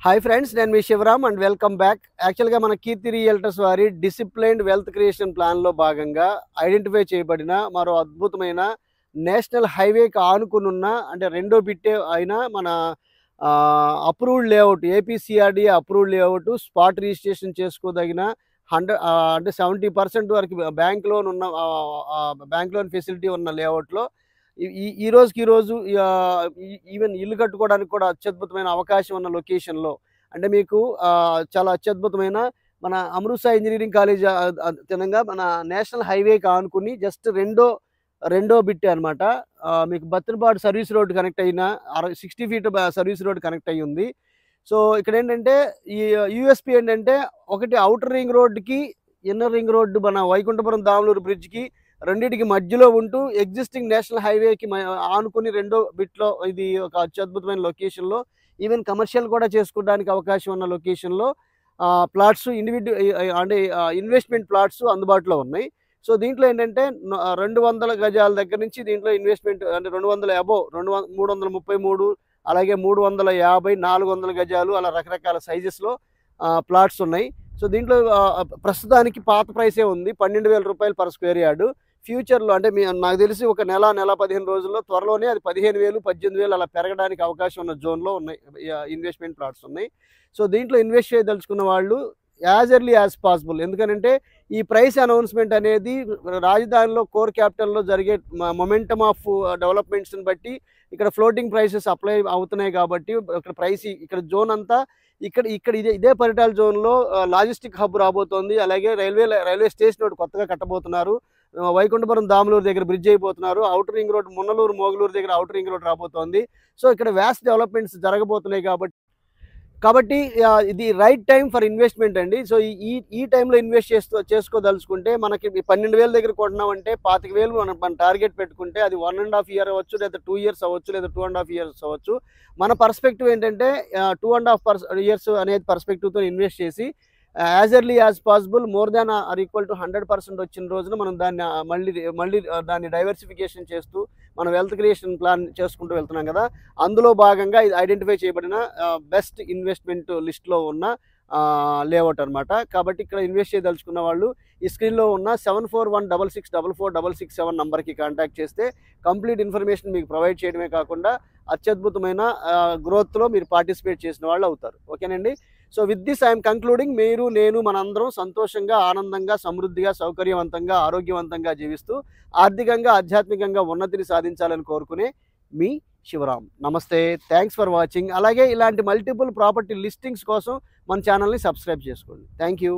Hi friends, నేను మీ Shivaram and welcome back. యాక్చువల్గా మన కీర్తి రియల్టర్స్ వారి డిసిప్లైన్డ్ వెల్త్ క్రియేషన్ ప్లాన్లో భాగంగా ఐడెంటిఫై చేయబడిన మరో అద్భుతమైన నేషనల్ హైవేకి ఆనుకునున్న అంటే రెండో బిట్టే అయిన మన approved layout, APCRD approved layout, spot registration చేసుకోదగిన 100 అంటే 70% వరకు బ్యాంక్ లోన్ ఫెసిలిటీ ఉన్న లేఅవుట్లో ఈ రోజుకి ఈరోజు ఈవెన్ ఇల్లు కట్టుకోవడానికి కూడా అత్యద్భుతమైన అవకాశం ఉన్న లొకేషన్లో, అంటే మీకు చాలా అత్యద్భుతమైన మన అమృత్సర్ ఇంజనీరింగ్ కాలేజ్ తినంగా మన నేషనల్ హైవేకి ఆనుకుని జస్ట్ రెండో బిట్టే అనమాట. మీకు బత్తనపాడు సర్వీస్ రోడ్ కనెక్ట్ అయిన 60 ఫీట్ సర్వీస్ రోడ్ కనెక్ట్ అయ్యి ఉంది. సో ఇక్కడ ఏంటంటే ఈ యూఎస్పీ ఏంటంటే, ఒకటి అవుటర్ రింగ్ రోడ్డుకి, ఇన్నర్ రింగ్ రోడ్డు మన వైకుంఠపురం దామలూరు బ్రిడ్జ్కి రెండింటికి మధ్యలో ఉంటూ ఎగ్జిస్టింగ్ నేషనల్ హైవేకి ఆనుకుని రెండో బిట్లో ఇది ఒక అత్యద్భుతమైన లొకేషన్లో, ఈవెన్ కమర్షియల్ కూడా చేసుకోవడానికి అవకాశం ఉన్న లొకేషన్లో ప్లాట్స్ అంటే ఇన్వెస్ట్మెంట్ ప్లాట్స్ అందుబాటులో ఉన్నాయి. సో దీంట్లో ఏంటంటే 200 గజాల దగ్గర నుంచి దీంట్లో ఇన్వెస్ట్మెంట్ అంటే 200 అబోవ్ 333, అలాగే 350, 400 గజాలు అలా రకరకాల సైజెస్లో ప్లాట్స్ ఉన్నాయి. సో దీంట్లో ప్రస్తుతానికి పాత ప్రైసే ఉంది, 12,000 రూపాయలు పర్ స్క్వేర్ యార్డు. ఫ్యూచర్లో అంటే నాకు తెలిసి ఒక నెల 15 రోజుల్లో త్వరలోనే అది 15,000, 18,000 అలా పెరగడానికి అవకాశం ఉన్న జోన్లో ఉన్నాయి ఇన్వెస్ట్మెంట్ ప్లాట్స్ ఉన్నాయి. సో దీంట్లో ఇన్వెస్ట్ చేయదలుచుకున్న వాళ్ళు యాజ్ ఎర్లీ యాజ్ పాసిబుల్, ఎందుకంటే ఈ ప్రైస్ అనౌన్స్మెంట్ అనేది రాజధానిలో కోర్ క్యాపిటల్లో జరిగే మొమెంటమ్ ఆఫ్ డెవలప్మెంట్స్ని బట్టి ఇక్కడ ఫ్లోటింగ్ ప్రైసెస్ అప్లై అవుతున్నాయి. కాబట్టి ఇక్కడ ప్రైస్ ఇక్కడ జోన్ అంతా ఇక్కడ ఇదే పరిటాల జోన్లో లాజిస్టిక్ హబ్ రాబోతోంది. అలాగే రైల్వే స్టేషన్ ఒకటి కొత్తగా కట్టబోతున్నారు. వైకుంఠపురం దామలూరు దగ్గర బ్రిడ్జ్ అయిపోతున్నారు. అవుటర్ రింగ్ రోడ్ మున్నలూరు మోగులూరు దగ్గర అవుటర్ రింగ్ రోడ్ రాబోతోంది. సో ఇక్కడ వ్యాస్ట్ డెవలప్మెంట్స్ జరగబోతున్నాయి కాబట్టి ఇది రైట్ టైం ఫర్ ఇన్వెస్ట్మెంట్ అండి. సో ఈ టైంలో ఇన్వెస్ట్ చేసుకోదలుచుకుంటే, మనకి 12,000 దగ్గర కొట్టినామంటే 25,000 మన టార్గెట్ పెట్టుకుంటే అది 1.5 ఇయర్ అవ్వచ్చు, లేదా 2 ఇయర్స్ అవ్వచ్చు, లేదా 2.5 ఇయర్స్ అవ్వచ్చు. మన పర్స్పెక్టివ్ ఏంటంటే 2.5 ఇయర్స్ అనేది పర్స్పెక్టివ్తో ఇన్వెస్ట్ చేసి as early as possible more than or equal to 100% వచ్చిన రోజున మనం దాన్ని మళ్ళీ దాన్ని డైవర్సిఫికేషన్ చేస్తూ మనం వెల్త్ క్రియేషన్ ప్లాన్ చేసుకుంటూ వెళ్తున్నాం కదా. అందులో భాగంగా ఇది ఐడెంటిఫై చేయబడిన బెస్ట్ ఇన్వెస్ట్మెంట్ లిస్ట్లో ఉన్న లేఅవుట్ అనమాట. కాబట్టి ఇక్కడ ఇన్వెస్ట్ చేయదలుచుకున్న వాళ్ళు ఈ స్క్రీన్లో ఉన్న 7416644667 నంబర్కి కాంటాక్ట్ చేస్తే కంప్లీట్ ఇన్ఫర్మేషన్ మీకు ప్రొవైడ్ చేయడమే కాకుండా అత్యద్భుతమైన గ్రోత్లో మీరు పార్టిసిపేట్ చేసిన వాళ్ళు అవుతారు. ఓకేనండి. So with this I'm concluding. నేను మనందరం సంతోషంగా, ఆనందంగా, సమృద్ధిగా, సౌకర్యవంతంగా, ఆరోగ్యవంతంగా జీవిస్తూ ఆర్థికంగా, ఆధ్యాత్మికంగా ఉన్నతిని సాధించాలని కోరుకునే మీ శివరామ్. నమస్తే, థ్యాంక్స్ ఫర్ వాచింగ్. అలాగే ఇలాంటి మల్టిపుల్ ప్రాపర్టీ లిస్టింగ్స్ కోసం మన ఛానల్ని సబ్స్క్రైబ్ చేసుకోండి. Thank you.